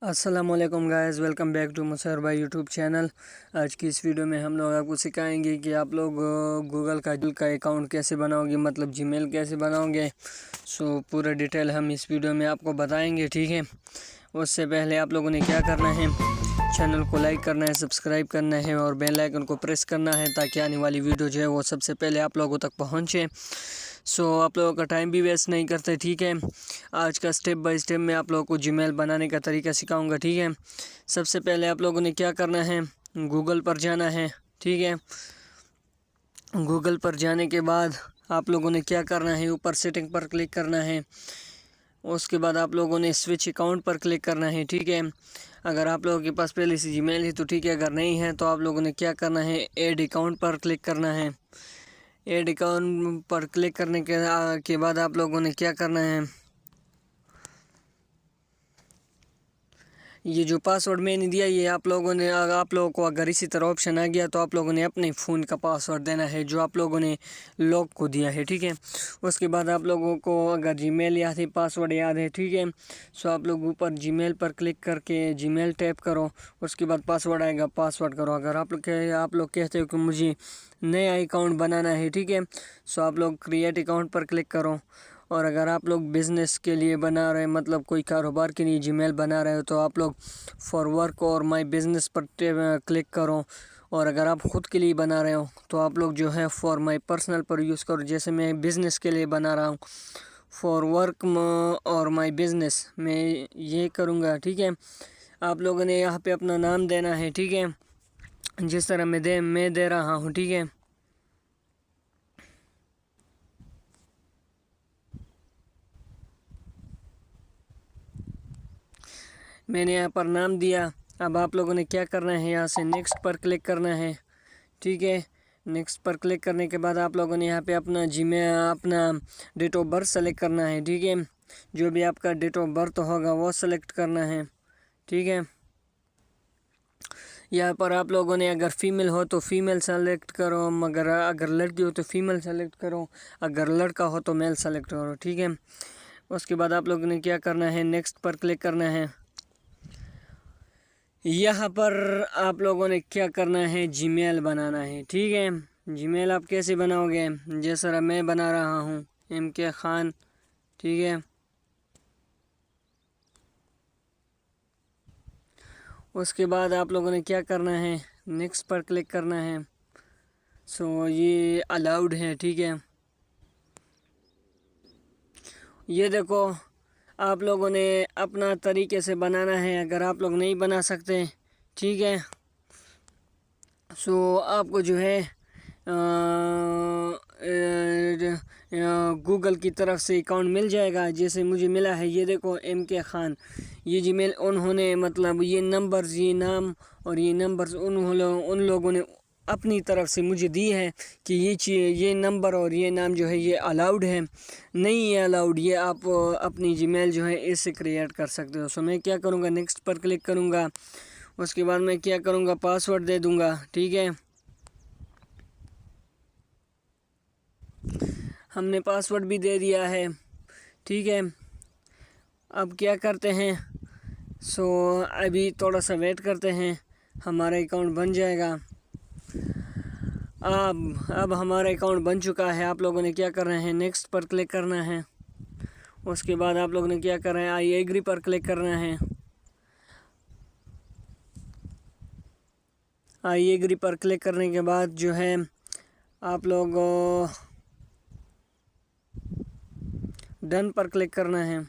अस्सलामुअलैकुम guys, welcome back to Musahar भाई YouTube channel. आज की इस वीडियो में हम लोग आपको सिखाएंगे कि आप लोग गूगल का अकाउंट कैसे बनाओगे, मतलब जीमेल कैसे बनाओगे। पूरा डिटेल हम इस वीडियो में आपको बताएंगे, ठीक है। उससे पहले आप लोगों ने क्या करना है, चैनल को लाइक करना है, सब्सक्राइब करना है और बेल आइकन को प्रेस करना है ताकि आने वाली वीडियो जो है वो सबसे पहले आप लोगों तक पहुँचे। आप लोगों का टाइम भी वेस्ट नहीं करते, ठीक है। आज का स्टेप बाय स्टेप मैं आप लोगों को जीमेल बनाने का तरीका सिखाऊंगा, ठीक है। सबसे पहले आप लोगों ने क्या करना है, गूगल पर जाना है, ठीक है। गूगल पर जाने के बाद आप लोगों ने क्या करना है, ऊपर सेटिंग पर क्लिक करना है। उसके बाद आप लोगों ने स्विच अकाउंट पर क्लिक करना है, ठीक है। अगर आप लोगों के पास पहले से जीमेल है तो ठीक है, अगर नहीं है तो आप लोगों ने क्या करना है, ऐड अकाउंट पर क्लिक करना है। ऐड अकाउंट पर क्लिक करने के बाद आप लोगों ने क्या करना है, ये जो पासवर्ड मैंने दिया ये आप लोगों को अगर इसी तरह ऑप्शन आ गया तो आप लोगों ने अपने फ़ोन का पासवर्ड देना है जो आप लोगों ने लॉक को दिया है, ठीक है। उसके बाद आप लोगों को अगर जीमेल याद है, पासवर्ड याद है, ठीक है। आप लोग ऊपर जीमेल पर क्लिक करके जीमेल टैप करो। उसके बाद पासवर्ड आएगा, पासवर्ड करो। अगर आप लोग कहते हो कि मुझे नया अकाउंट बनाना है, ठीक है, आप लोग क्रिएट अकाउंट पर क्लिक करो। और अगर आप लोग बिज़नेस के लिए बना रहे हैं, मतलब कोई कारोबार के लिए जीमेल बना रहे हो, तो आप लोग फॉर वर्क और माई बिज़नेस पर क्लिक करो। और अगर आप ख़ुद के लिए बना रहे हो तो आप लोग जो है फॉर माई पर्सनल पर यूज़ करो। जैसे मैं बिज़नेस के लिए बना रहा हूँ, फॉर वर्क और माई बिज़नेस मैं ये करूँगा, ठीक है। आप लोगों ने यहाँ पे अपना नाम देना है, ठीक है, जिस तरह मैं दे रहा हूँ, ठीक है। मैंने यहाँ पर नाम दिया। अब आप लोगों ने क्या करना है, यहाँ से नेक्स्ट पर क्लिक करना है, ठीक है। नेक्स्ट पर क्लिक करने के बाद आप लोगों ने यहाँ पे अपना डेट ऑफ बर्थ सेलेक्ट करना है, ठीक है। जो भी आपका डेट ऑफ बर्थ होगा वो सेलेक्ट करना है, ठीक है। यहाँ पर आप लोगों ने अगर फीमेल हो तो फीमेल सेलेक्ट करो, मगर अगर लड़की हो तो फीमेल सेलेक्ट करो, अगर लड़का हो तो मेल सेलेक्ट करो, ठीक है। उसके बाद आप लोगों ने क्या करना है, नेक्स्ट पर क्लिक करना है। यहाँ पर आप लोगों ने क्या करना है, जीमेल बनाना है, ठीक है। जीमेल आप कैसे बनाओगे, जैसा मैं बना रहा हूँ, MK खान, ठीक है। उसके बाद आप लोगों ने क्या करना है, नेक्स्ट पर क्लिक करना है। ये अलाउड है, ठीक है। ये देखो आप लोगों ने अपना तरीके से बनाना है, अगर आप लोग नहीं बना सकते, ठीक है, आपको जो है गूगल की तरफ से अकाउंट मिल जाएगा, जैसे मुझे मिला है। ये देखो MK खान, ये जीमेल उन्होंने, मतलब ये नंबर्स, ये नाम और ये नंबर्स उन लोगों ने अपनी तरफ से मुझे दी है कि ये नंबर और ये नाम जो है ये अलाउड है। नहीं है अलाउड, ये आप अपनी जीमेल जो है इससे क्रिएट कर सकते हो। मैं क्या करूँगा, नेक्स्ट पर क्लिक करूँगा। उसके बाद मैं क्या करूँगा, पासवर्ड दे दूँगा, ठीक है। हमने पासवर्ड भी दे दिया है, ठीक है। अब क्या करते हैं, अभी थोड़ा सा वेट करते हैं, हमारा अकाउंट बन जाएगा। अब हमारा अकाउंट बन चुका है। आप लोगों ने क्या करना है, नेक्स्ट पर क्लिक करना है। उसके बाद आप लोगों ने क्या करना है, आई एग्री पर क्लिक करना है। आई एग्री पर क्लिक करने के बाद जो है आप लोग डन पर क्लिक करना है।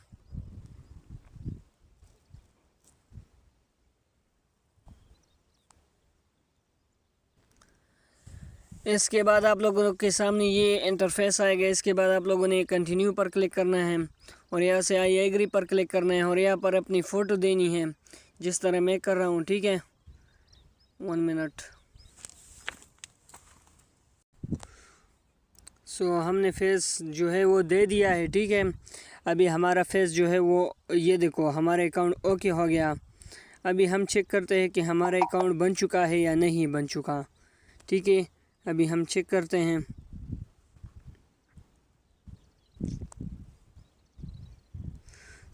इसके बाद आप लोगों के सामने ये इंटरफेस आएगा। इसके बाद आप लोगों ने कंटिन्यू पर क्लिक करना है और यहाँ से आई एग्री पर क्लिक करना है और यहाँ पर अपनी फ़ोटो देनी है, जिस तरह मैं कर रहा हूँ, ठीक है। 1 मिनट। हमने फेस जो है वो दे दिया है, ठीक है। अभी हमारा फेस जो है वो, ये देखो हमारा अकाउंट ओके हो गया। अभी हम चेक करते हैं कि हमारा अकाउंट बन चुका है या नहीं बन चुका, ठीक है। अभी हम चेक करते हैं।